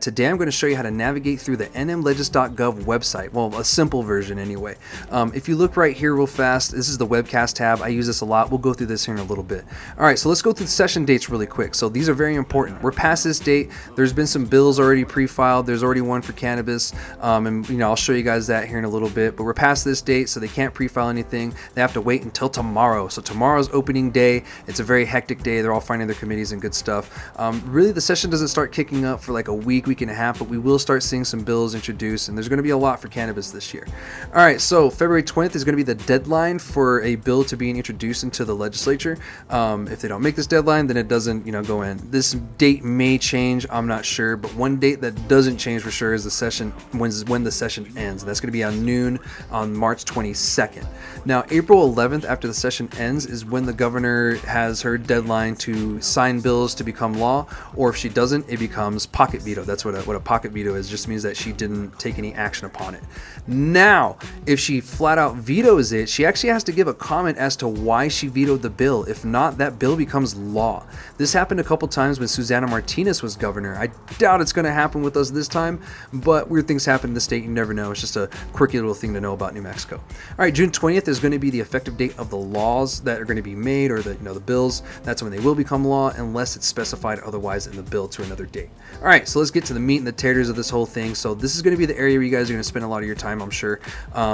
Today I'm going to show you how to navigate through the NMLEGIS.GOV website. Well, a simple version anyway. If you look right here real fast, this is the webcast tab. I use this a lot. We'll go through this here in a little bit. All right, so let's go through the session dates really quick. So these are very important. We're past this date. There's been some bills already pre-filed. There's already one for cannabis, and I'll show you guys that here in a little bit. But we're past this date, so they can't pre-file anything. They have to wait until tomorrow. So tomorrow's opening day. It's a very hectic day. They're all finding their committees and good stuff. Really, the session doesn't start kicking up for like a week and a half, but we will start seeing some bills introduced, and there's going to be a lot for cannabis this year. All right, so February 20th is going to be the deadline for a bill to be introduced into the legislature. If they don't make this deadline, then it doesn't, go in. This date may change, I'm not sure, but one date that doesn't change for sure is the session when the session ends. That's going to be on noon on March 22nd. Now, April 11th, after the session ends, is when the governor has her deadline to sign bills to become law, or if she doesn't, it becomes pocket veto. That's what a pocket veto is. Just means that she didn't take any action upon it. Now, if she flat out vetoes it, she actually has to give a comment as to why she vetoed the bill. If not, that bill becomes law. This happened a couple times when Susana Martinez was governor. I doubt it's going to happen with us this time, but weird things happen in the state. You never know. It's just a quirky little thing to know about New Mexico. All right, June 20th is going to be the effective date of the laws that are going to be made, or the bills. That's when they will become law, unless it's specified otherwise in the bill to another date. All right, so let's get to the meat and the taters of this whole thing. So this is going to be the area where you guys are going to spend a lot of your time, I'm sure.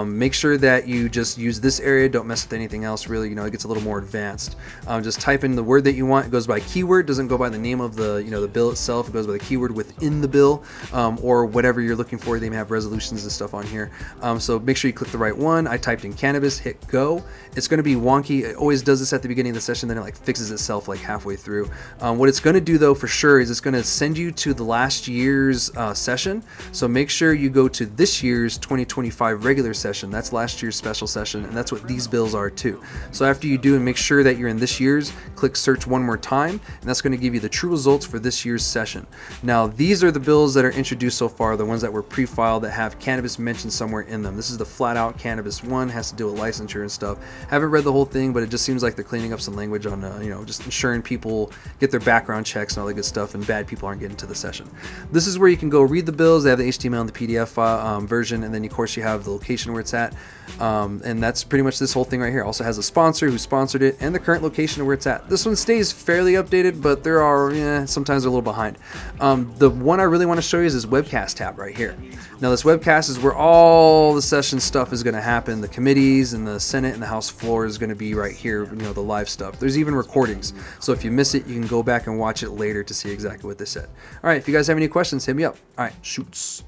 Make sure that you just use this area. Don't mess with anything else, really. It gets a little more advanced. Just type in the word that you want. It goes by keyword. Doesn't go by the name of the the bill itself. It goes by the keyword within the bill, or whatever you're looking for. They may have resolutions and stuff on here. So make sure you click the right one. I typed in cannabis, hit go. It's going to be wonky. It always does this at the beginning of the session, then it fixes itself halfway through. What it's going to do though for sure is it's going to send you to the last year's session. So make sure you go to this year's 2025 regular session. That's last year's special session, and that's what these bills are too. So after you do and make sure that you're in this year's, click search one more time, and that's going to give you the true results for this year's session. Now these are the bills that are introduced so far, the ones that were pre-filed that have cannabis mentioned somewhere in them. This is the flat out cannabis one, has to do with licensure and stuff. Haven't read the whole thing, but it just seems like they're cleaning up some language on just ensuring people get their background checks and all that good stuff, and bad people aren't getting to the session. This is where you can go read the bills. They have the HTML and the PDF version, and then of course you have the location where it's at, and that's pretty much this whole thing right here. Also has a sponsor who sponsored it and the current location of where it's at. This one stays fairly updated, but there are sometimes they're a little behind. The one I really want to show you is this webcast tab right here. Now this webcast is where all the session stuff is going to happen. The committees and the Senate and the House floor is going to be right here, the live stuff. There's even recordings, so if you miss it, you can go back and watch it later to see exactly what they said. All right, if you guys have any questions, hit me up. All right, shoots.